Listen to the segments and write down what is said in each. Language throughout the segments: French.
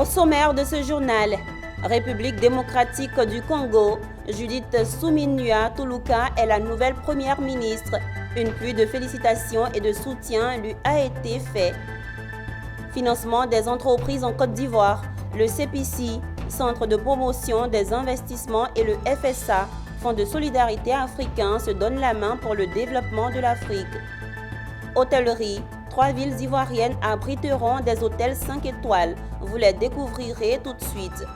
Au sommaire de ce journal, République démocratique du Congo, Judith Suminwa Tuluka est la nouvelle première ministre. Une pluie de félicitations et de soutien lui a été faite. Financement des entreprises en Côte d'Ivoire, le CPC, Centre de promotion des investissements, et le FSA, Fonds de solidarité africain, se donnent la main pour le développement de l'Afrique. Hôtellerie, 3 villes ivoiriennes abriteront des hôtels 5 étoiles. Vous les découvrirez tout de suite.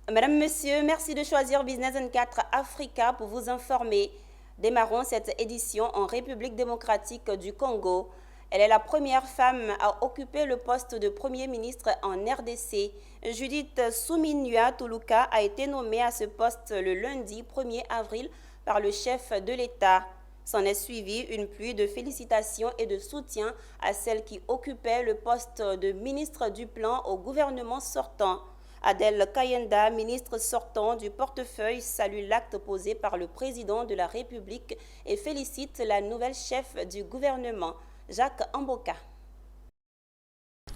Mesdames, Messieurs, merci de choisir Business 24 Africa pour vous informer. Démarrons cette édition en République démocratique du Congo. Elle est la première femme à occuper le poste de Premier ministre en RDC. Judith Suminwa Tuluka a été nommée à ce poste le lundi 1er avril par le chef de l'État. S'en est suivi une pluie de félicitations et de soutien à celle qui occupait le poste de ministre du Plan au gouvernement sortant. Adel Kayenda, ministre sortant du portefeuille, salue l'acte posé par le président de la République et félicite la nouvelle chef du gouvernement, Jacques Amboka.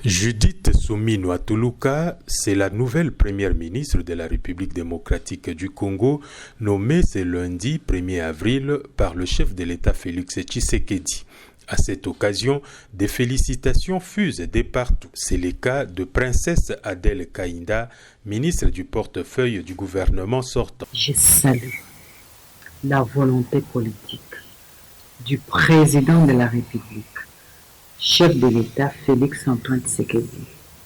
Judith Suminwa Tuluka, c'est la nouvelle première ministre de la République démocratique du Congo, nommée ce lundi 1er avril par le chef de l'État Félix Tshisekedi. À cette occasion, des félicitations fusent de partout. C'est le cas de Princesse Adel Kayenda, ministre du portefeuille du gouvernement sortant. Je salue la volonté politique du président de la République, chef de l'État Félix-Antoine Tshisekedi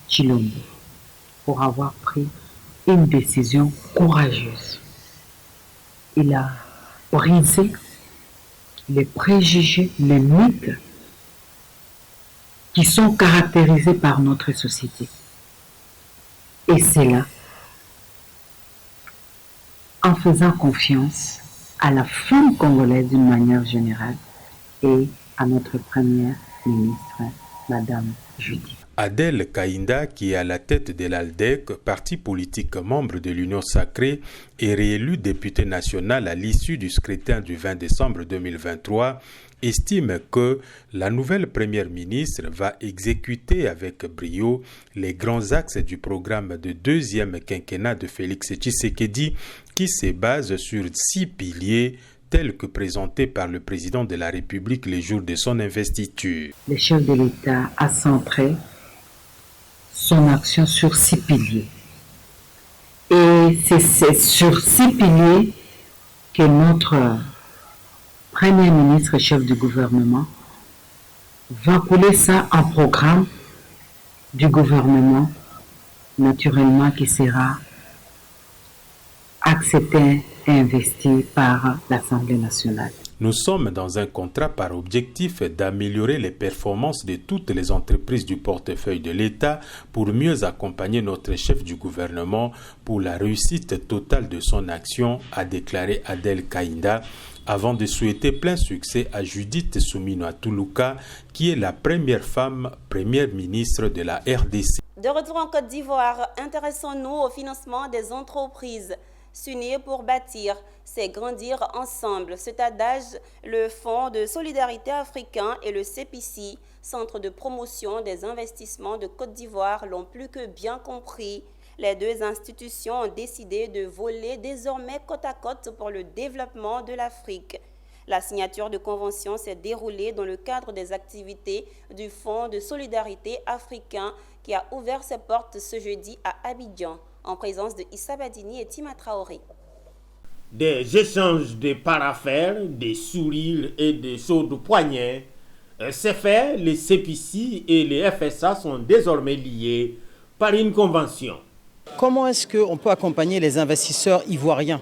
Tshilombo, pour avoir pris une décision courageuse. Il a brisé les préjugés, les mythes qui sont caractérisés par notre société. Et c'est là, en faisant confiance à la femme congolaise d'une manière générale et à notre première ministre, Madame Judith. Adel Kayenda, qui est à la tête de l'ALDEC, parti politique membre de l'Union sacrée, est réélu député national à l'issue du scrutin du 20 décembre 2023, estime que la nouvelle première ministre va exécuter avec brio les grands axes du programme de deuxième quinquennat de Félix Tshisekedi, qui se base sur 6 piliers tels que présentés par le président de la République les jours de son investiture. Le chef de l'État a centré son action sur 6 piliers. Et c'est sur 6 piliers que notre Premier ministre, chef du gouvernement, va couler ça en programme du gouvernement, naturellement qui sera accepté et investi par l'Assemblée nationale. Nous sommes dans un contrat par objectif d'améliorer les performances de toutes les entreprises du portefeuille de l'État pour mieux accompagner notre chef du gouvernement pour la réussite totale de son action, a déclaré Adel Kayenda, avant de souhaiter plein succès à Judith Suminwa Tuluka, qui est la première femme première ministre de la RDC. De retour en Côte d'Ivoire, intéressons-nous au financement des entreprises. S'unir pour bâtir, c'est grandir ensemble. Cet adage, le Fonds de solidarité africain et le CPC, Centre de promotion des investissements de Côte d'Ivoire, l'ont plus que bien compris. Les deux institutions ont décidé de voler désormais côte à côte pour le développement de l'Afrique. La signature de convention s'est déroulée dans le cadre des activités du Fonds de solidarité africain qui a ouvert ses portes ce jeudi à Abidjan, en présence de Issa Badini et Tima Traoré. Des échanges de paraphères, des sourires et des sauts de poignets. C'est fait, les CPC et les FSA sont désormais liés par une convention. Comment est-ce qu'on peut accompagner les investisseurs ivoiriens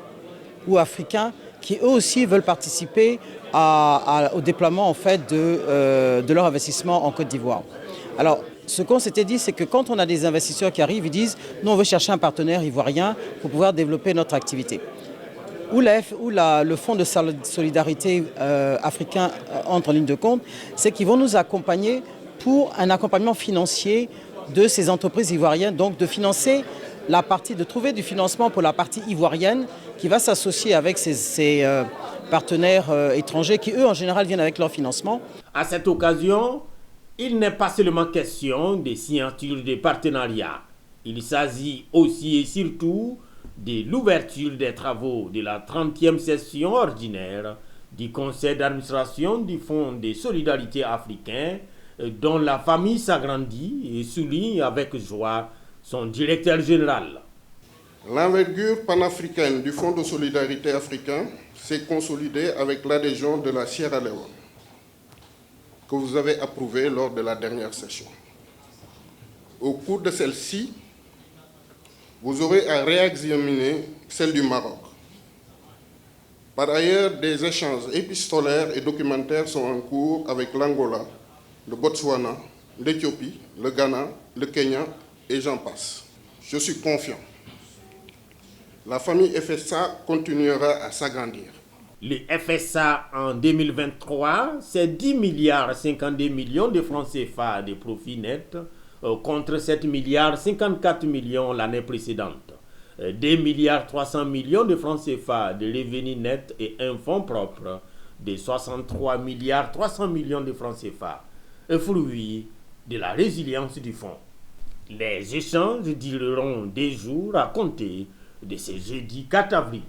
ou africains qui eux aussi veulent participer au déploiement en fait, de leur investissement en Côte d'Ivoire? Alors, ce qu'on s'était dit, c'est que quand on a des investisseurs qui arrivent, ils disent « nous, on veut chercher un partenaire ivoirien pour pouvoir développer notre activité ». Où le Fonds de solidarité africain entre en ligne de compte, c'est qu'ils vont nous accompagner pour un accompagnement financier de ces entreprises ivoiriennes, donc de financer de trouver du financement pour la partie ivoirienne qui va s'associer avec ses partenaires étrangers qui, eux, en général, viennent avec leur financement. À cette occasion, il n'est pas seulement question des signatures de partenariats. Il s'agit aussi et surtout de l'ouverture des travaux de la 30e session ordinaire du conseil d'administration du Fonds de solidarité africain, dont la famille s'agrandit et souligne avec joie son directeur général. L'envergure panafricaine du Fonds de solidarité africain s'est consolidée avec l'adhésion de la Sierra Leone, que vous avez approuvée lors de la dernière session. Au cours de celle-ci, vous aurez à réexaminer celle du Maroc. Par ailleurs, des échanges épistolaires et documentaires sont en cours avec l'Angola, le Botswana, l'Éthiopie, le Ghana, le Kenya et j'en passe. Je suis confiant. La famille FSA continuera à s'agrandir. Le FSA en 2023, c'est 10 milliards 52 millions de francs CFA de profits nets contre 7 milliards 54 millions l'année précédente. 2 milliards 300 millions de francs CFA de revenus nets et un fonds propre de 63 milliards 300 millions de francs CFA, fruit de la résilience du fonds. Les échanges dureront des jours à compter de ce jeudi 4 avril.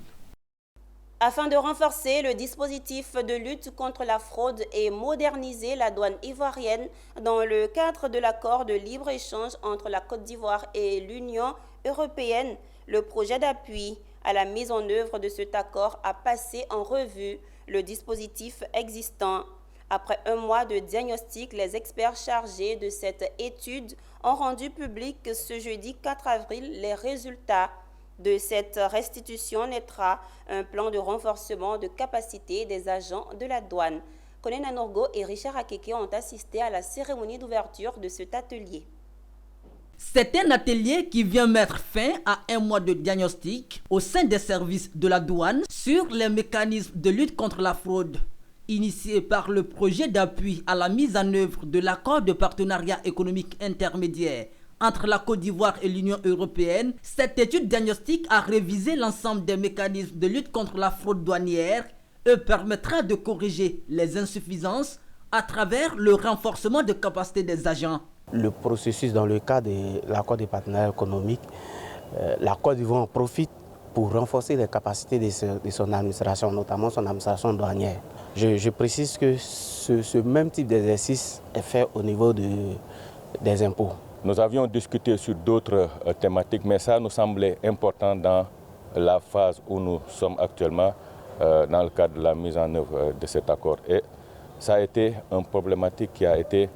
Afin de renforcer le dispositif de lutte contre la fraude et moderniser la douane ivoirienne dans le cadre de l'accord de libre-échange entre la Côte d'Ivoire et l'Union européenne, le projet d'appui à la mise en œuvre de cet accord a passé en revue le dispositif existant. Après un mois de diagnostic, les experts chargés de cette étude ont rendu public ce jeudi 4 avril les résultats. De cette restitution naîtra un plan de renforcement de capacité des agents de la douane. Konen Anorgo et Richard Akeke ont assisté à la cérémonie d'ouverture de cet atelier. C'est un atelier qui vient mettre fin à un mois de diagnostic au sein des services de la douane sur les mécanismes de lutte contre la fraude. Initié par le projet d'appui à la mise en œuvre de l'accord de partenariat économique intermédiaire entre la Côte d'Ivoire et l'Union européenne, cette étude diagnostique a révisé l'ensemble des mécanismes de lutte contre la fraude douanière et permettra de corriger les insuffisances à travers le renforcement de capacité des agents. Le processus dans le cadre de l'accord de partenariat économique, la Côte d'Ivoire en profite pour renforcer les capacités de son administration, notamment son administration douanière. Je précise que ce même type d'exercice est fait au niveau des impôts. Nous avions discuté sur d'autres thématiques, mais ça nous semblait important dans la phase où nous sommes actuellement dans le cadre de la mise en œuvre de cet accord. Et ça a été une problématique qui a été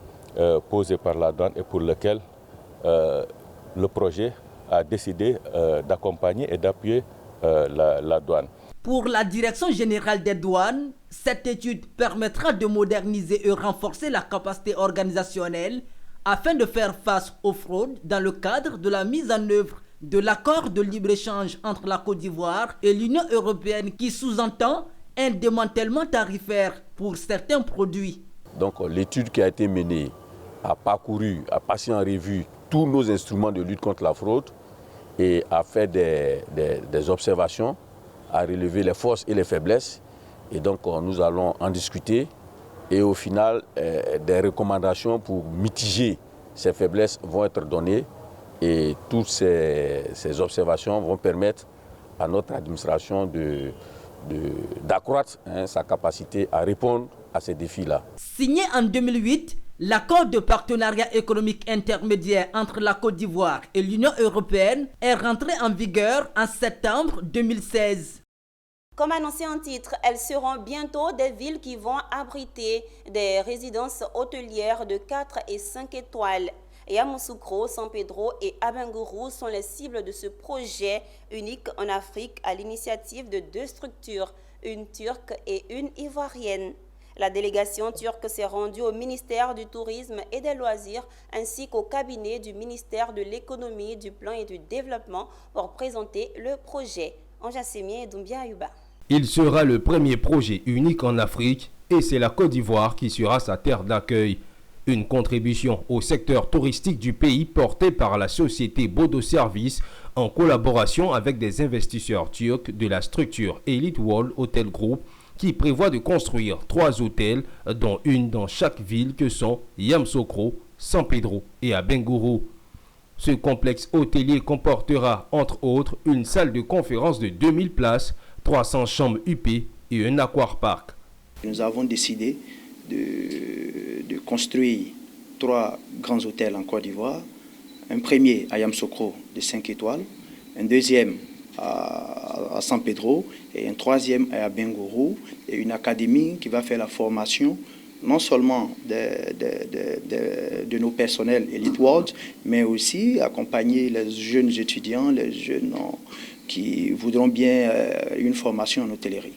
posée par la douane et pour lequel le projet a décidé d'accompagner et d'appuyer la douane. Pour la Direction générale des douanes, cette étude permettra de moderniser et renforcer la capacité organisationnelle afin de faire face aux fraudes dans le cadre de la mise en œuvre de l'accord de libre-échange entre la Côte d'Ivoire et l'Union européenne qui sous-entend un démantèlement tarifaire pour certains produits. Donc l'étude qui a été menée a passé en revue tous nos instruments de lutte contre la fraude et a fait des observations, a relevé les forces et les faiblesses. Et donc nous allons en discuter. Et au final, des recommandations pour mitiger ces faiblesses vont être données et toutes ces observations vont permettre à notre administration d'accroître sa capacité à répondre à ces défis-là. Signé en 2008, l'accord de partenariat économique intermédiaire entre la Côte d'Ivoire et l'Union européenne est rentré en vigueur en septembre 2016. Comme annoncé en titre, elles seront bientôt des villes qui vont abriter des résidences hôtelières de 4 et 5 étoiles. Yamoussoukro, San Pedro et Abengourou sont les cibles de ce projet unique en Afrique à l'initiative de 2 structures, une turque et une ivoirienne. La délégation turque s'est rendue au ministère du Tourisme et des Loisirs ainsi qu'au cabinet du ministère de l'Économie, du Plan et du Développement pour présenter le projet. Anja Semien et Doumbia Ayuba. Il sera le premier projet unique en Afrique et c'est la Côte d'Ivoire qui sera sa terre d'accueil. Une contribution au secteur touristique du pays portée par la société Bodo Service en collaboration avec des investisseurs turcs de la structure Elite World Hotel Group qui prévoit de construire 3 hôtels, dont une dans chaque ville que sont Yamoussoukro, San Pedro et Abengourou. Ce complexe hôtelier comportera entre autres une salle de conférence de 2000 places, 300 chambres UP et un aquapark. Nous avons décidé de construire 3 grands hôtels en Côte d'Ivoire. Un premier à Yamoussoukro de 5 étoiles, un deuxième à San Pedro et un troisième à Abengourou, et une académie qui va faire la formation non seulement de nos personnels Elite World, mais aussi accompagner les jeunes étudiants, les jeunes qui voudront bien une formation en hôtellerie.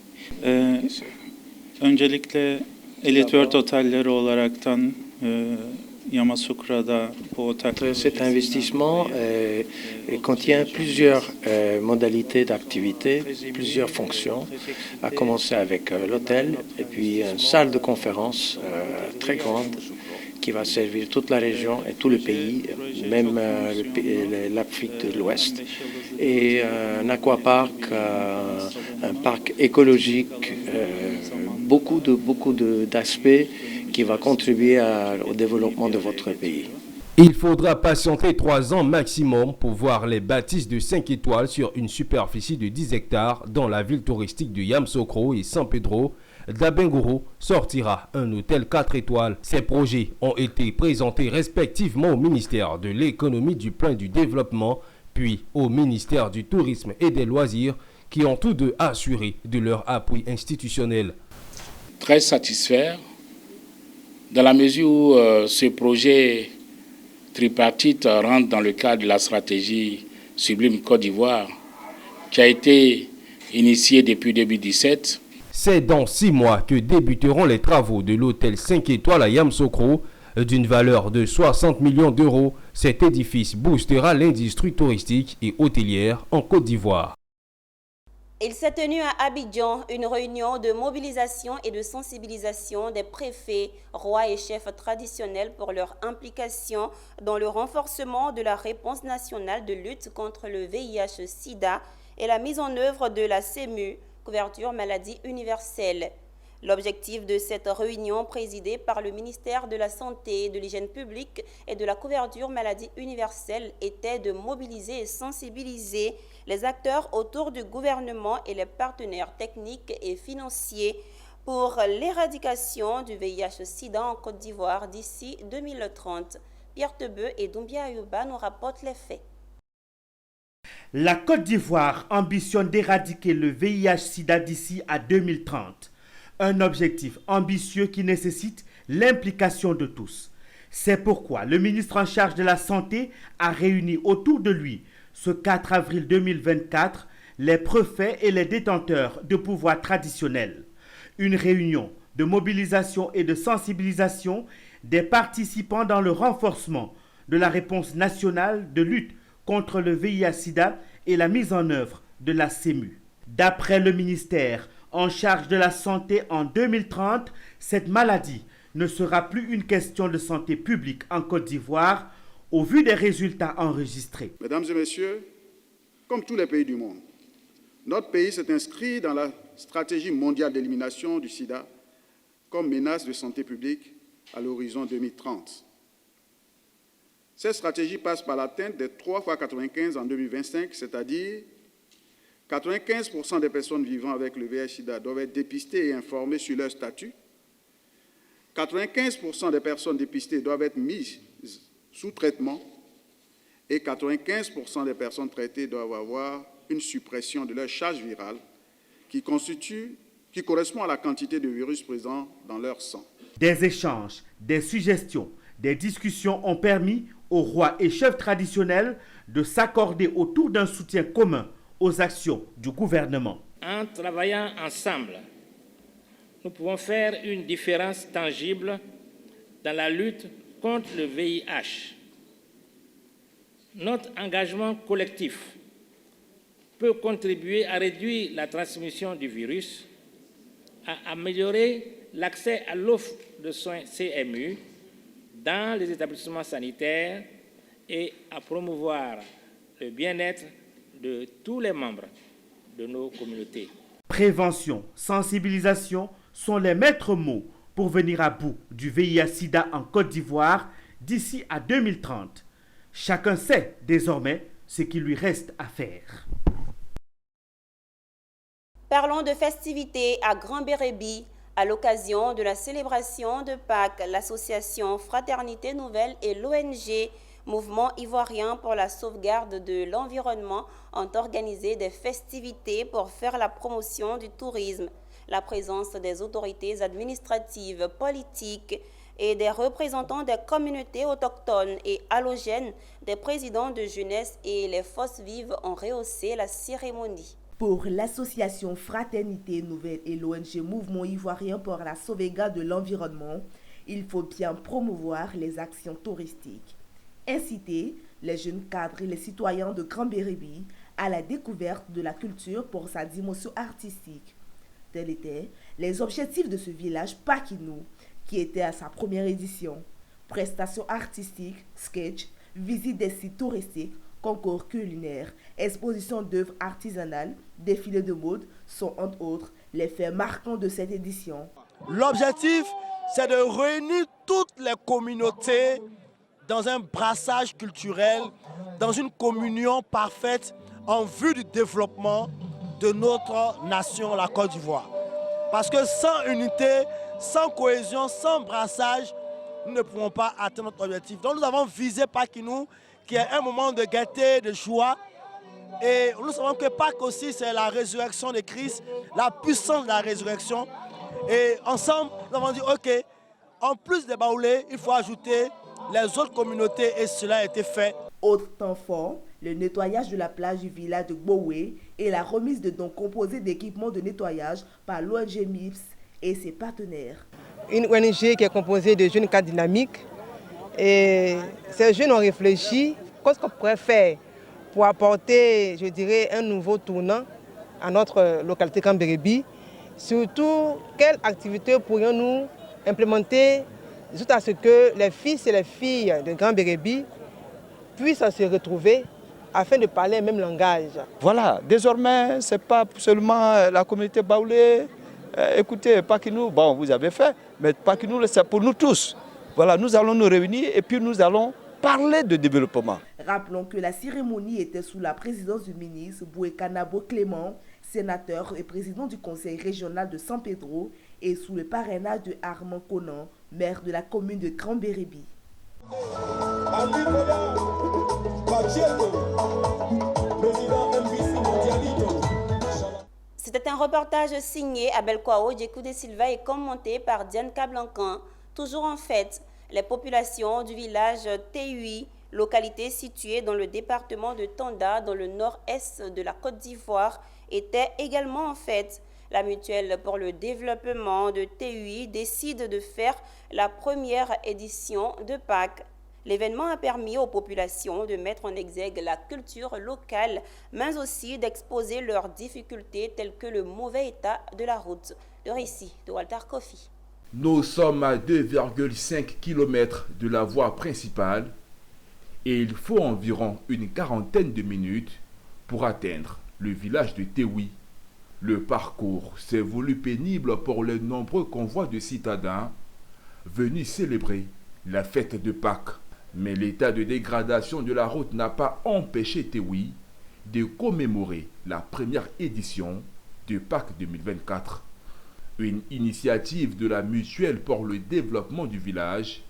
Öncelikle Elite World Otelleri olaraktan Yamoussoukro'da bu otel. Cet investissement contient plusieurs modalités d'activité, plusieurs fonctions, à commencer avec l'hôtel et puis une salle de conférence très grande qui va servir toute la région et tout le pays, même l'Afrique de l'Ouest, et un aquapark, un parc écologique, beaucoup d'aspects qui va contribuer au développement de votre pays. Il faudra patienter 3 ans maximum pour voir les bâtisses de 5 étoiles sur une superficie de 10 hectares dans la ville touristique de Yamoussoukro et San Pedro. D'Abengourou sortira un hôtel 4 étoiles. Ces projets ont été présentés respectivement au ministère de l'économie, du plan et du développement, puis au ministère du tourisme et des loisirs, qui ont tous deux assuré de leur appui institutionnel. Très satisfait, dans la mesure où ce projet tripartite rentre dans le cadre de la stratégie Sublime Côte d'Ivoire, qui a été initiée depuis 2017. C'est dans 6 mois que débuteront les travaux de l'hôtel 5 étoiles à Yamoussoukro. D'une valeur de 60 millions d'euros, cet édifice boostera l'industrie touristique et hôtelière en Côte d'Ivoire. Il s'est tenu à Abidjan une réunion de mobilisation et de sensibilisation des préfets, rois et chefs traditionnels pour leur implication dans le renforcement de la réponse nationale de lutte contre le VIH-Sida et la mise en œuvre de la CEMU, couverture maladie universelle. L'objectif de cette réunion, présidée par le ministère de la Santé, de l'Hygiène publique et de la couverture maladie universelle, était de mobiliser et sensibiliser les acteurs autour du gouvernement et les partenaires techniques et financiers pour l'éradication du VIH-Sida en Côte d'Ivoire d'ici 2030. Pierre Tebeu et Doumbia Ayouba nous rapportent les faits. La Côte d'Ivoire ambitionne d'éradiquer le VIH-Sida d'ici à 2030. Un objectif ambitieux qui nécessite l'implication de tous. C'est pourquoi le ministre en charge de la Santé a réuni autour de lui, ce 4 avril 2024, les préfets et les détenteurs de pouvoirs traditionnels. Une réunion de mobilisation et de sensibilisation des participants dans le renforcement de la réponse nationale de lutte contre le VIH-Sida et la mise en œuvre de la CEMU. D'après le ministère en charge de la santé, en 2030, cette maladie ne sera plus une question de santé publique en Côte d'Ivoire au vu des résultats enregistrés. Mesdames et messieurs, comme tous les pays du monde, notre pays s'est inscrit dans la stratégie mondiale d'élimination du sida comme menace de santé publique à l'horizon 2030. Cette stratégie passe par l'atteinte des 3 x 95 en 2025, c'est-à-dire 95% des personnes vivant avec le VIH-Sida doivent être dépistées et informées sur leur statut. 95% des personnes dépistées doivent être mises sous traitement et 95% des personnes traitées doivent avoir une suppression de leur charge virale qui correspond à la quantité de virus présent dans leur sang. Des échanges, des suggestions, des discussions ont permis aux rois et chefs traditionnels de s'accorder autour d'un soutien commun aux actions du gouvernement. En travaillant ensemble, nous pouvons faire une différence tangible dans la lutte contre le VIH. Notre engagement collectif peut contribuer à réduire la transmission du virus, à améliorer l'accès à l'offre de soins CMU, dans les établissements sanitaires et à promouvoir le bien-être de tous les membres de nos communautés. Prévention, sensibilisation sont les maîtres mots pour venir à bout du VIH-Sida en Côte d'Ivoire d'ici à 2030. Chacun sait désormais ce qu'il lui reste à faire. Parlons de festivités à Grand Bérébi. À l'occasion de la célébration de Pâques, l'association Fraternité Nouvelle et l'ONG Mouvement Ivoirien pour la sauvegarde de l'environnement ont organisé des festivités pour faire la promotion du tourisme. La présence des autorités administratives, politiques et des représentants des communautés autochtones et allogènes, des présidents de jeunesse et les forces vives ont rehaussé la cérémonie. Pour l'association Fraternité Nouvelle et l'ONG Mouvement Ivoirien pour la sauvegarde de l'environnement, il faut bien promouvoir les actions touristiques. Inciter les jeunes cadres et les citoyens de Grand Bérébi à la découverte de la culture pour sa dimension artistique. Tels étaient les objectifs de ce village Pakinou, qui était à sa première édition. Prestations artistiques, sketch, visite des sites touristiques, concours culinaires, exposition d'œuvres artisanales, défilés de mode sont entre autres les faits marquants de cette édition. L'objectif, c'est de réunir toutes les communautés dans un brassage culturel, dans une communion parfaite en vue du développement de notre nation, la Côte d'Ivoire. Parce que sans unité, sans cohésion, sans brassage, nous ne pouvons pas atteindre notre objectif. Donc nous avons visé Pakinou, qui est un moment de gaieté, de joie. Et nous savons que Pâques aussi, c'est la résurrection de Christ, la puissance de la résurrection. Et ensemble, nous avons dit, ok, en plus des baoulés, il faut ajouter les autres communautés et cela a été fait. Autre temps fort, le nettoyage de la plage du village de Gbowé et la remise de dons composés d'équipements de nettoyage par l'ONG MIPS et ses partenaires. Une ONG qui est composée de jeunes cadres dynamiques. Et ces jeunes ont réfléchi qu'est-ce qu'on pourrait faire pour apporter, je dirais, un nouveau tournant à notre localité Grand Bérébi. Surtout, quelles activités pourrions-nous implémenter jusqu'à ce que les fils et les filles de Grand Bérébi puissent se retrouver afin de parler le même langage. Voilà, désormais, ce n'est pas seulement la communauté baoulée. Écoutez, Pakinou, bon, vous avez fait, mais Pakinou, c'est pour nous tous. Voilà, nous allons nous réunir et puis nous allons parler de développement. Rappelons que la cérémonie était sous la présidence du ministre Bouekanabo Clément, sénateur et président du conseil régional de San Pedro, et sous le parrainage de Armand Conan, maire de la commune de Grand Bérébi. C'était un reportage signé Abel Kwao, Djekou de Silva et commenté par Diane Kablancan. Toujours en fête, les populations du village Théhui, localité située dans le département de Tanda, dans le nord-est de la Côte d'Ivoire, étaient également en fête. La mutuelle pour le développement de Théhui décide de faire la première édition de Pâques. L'événement a permis aux populations de mettre en exergue la culture locale, mais aussi d'exposer leurs difficultés telles que le mauvais état de la route. Le récit de Walter Kofi. Nous sommes à 2,5 km de la voie principale et il faut environ une quarantaine de minutes pour atteindre le village de Théhui. Le parcours s'est voulu pénible pour les nombreux convois de citadins venus célébrer la fête de Pâques. Mais l'état de dégradation de la route n'a pas empêché Théhui de commémorer la première édition de Pâques 2024. Une initiative de la mutuelle pour le développement du village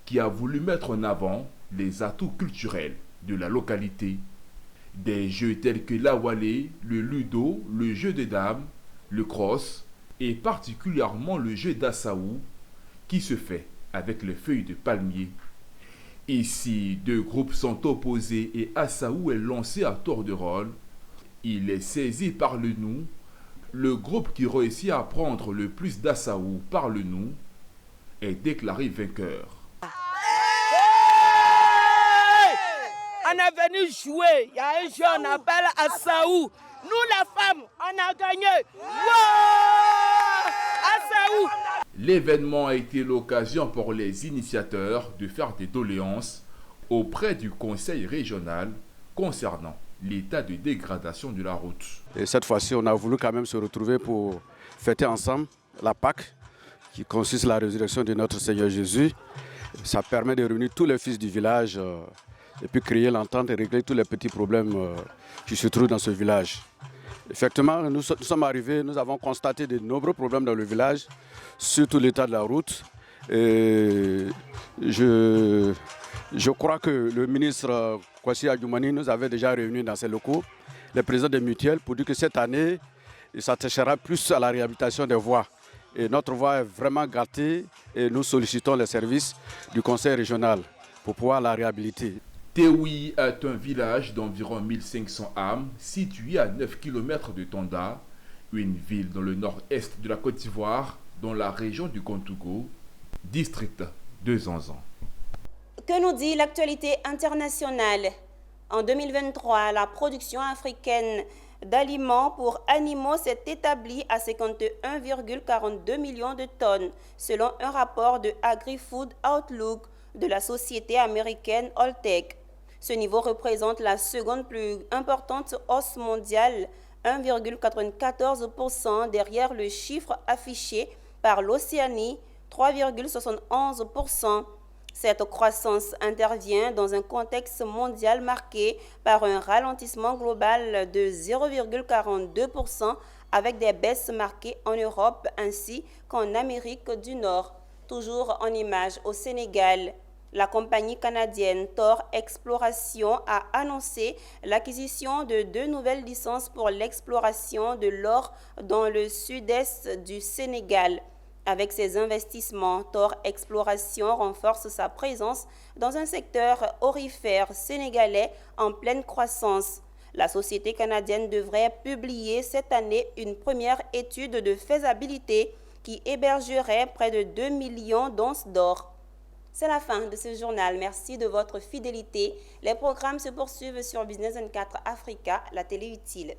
qui a voulu mettre en avant les atouts culturels de la localité. Des jeux tels que l'awalé, le ludo, le jeu de dames, le cross et particulièrement le jeu d'assaou qui se fait avec les feuilles de palmier. Ici, deux groupes sont opposés et assaou est lancé à tour de rôle. Il est saisi par le nous. Le groupe qui réussit à prendre le plus d'assaou par le nous est déclaré vainqueur. On est venu jouer. Il y a un jeu on appelle Assaou. Nous les femmes, on a gagné. Wow! Assaou. L'événement a été l'occasion pour les initiateurs de faire des doléances auprès du conseil régional concernant l'état de dégradation de la route. Et cette fois-ci, on a voulu quand même se retrouver pour fêter ensemble la Pâque, qui consiste à la résurrection de notre Seigneur Jésus. Ça permet de réunir tous les fils du village et puis créer l'entente et régler tous les petits problèmes qui se trouvent dans ce village. Effectivement, nous sommes arrivés, nous avons constaté de nombreux problèmes dans le village, surtout l'état de la route. Et je crois que le ministre Kwasi Adjoumani nous avait déjà réunis dans ses locaux, les présidents des mutuelles, pour dire que cette année, il s'attachera plus à la réhabilitation des voies. Et notre voie est vraiment gâtée et nous sollicitons les services du conseil régional pour pouvoir la réhabiliter. Tewi est un village d'environ 1500 âmes situé à 9 km de Tonda, une ville dans le nord-est de la Côte d'Ivoire, dans la région du Kontougo, district de Zanzan. Que nous dit l'actualité internationale? En 2023, la production africaine d'aliments pour animaux s'est établie à 51,42 millions de tonnes, selon un rapport de Agri-Food Outlook de la société américaine Alltech. Ce niveau représente la seconde plus importante hausse mondiale, 1,94% derrière le chiffre affiché par l'Océanie, 3,71%. Cette croissance intervient dans un contexte mondial marqué par un ralentissement global de 0,42% avec des baisses marquées en Europe ainsi qu'en Amérique du Nord. Toujours en image au Sénégal, la compagnie canadienne Thor Exploration a annoncé l'acquisition de 2 nouvelles licences pour l'exploration de l'or dans le sud-est du Sénégal. Avec ses investissements, Thor Exploration renforce sa présence dans un secteur aurifère sénégalais en pleine croissance. La société canadienne devrait publier cette année une première étude de faisabilité qui hébergerait près de 2 millions d'onces d'or. C'est la fin de ce journal. Merci de votre fidélité. Les programmes se poursuivent sur Business 24 Africa, la télé utile.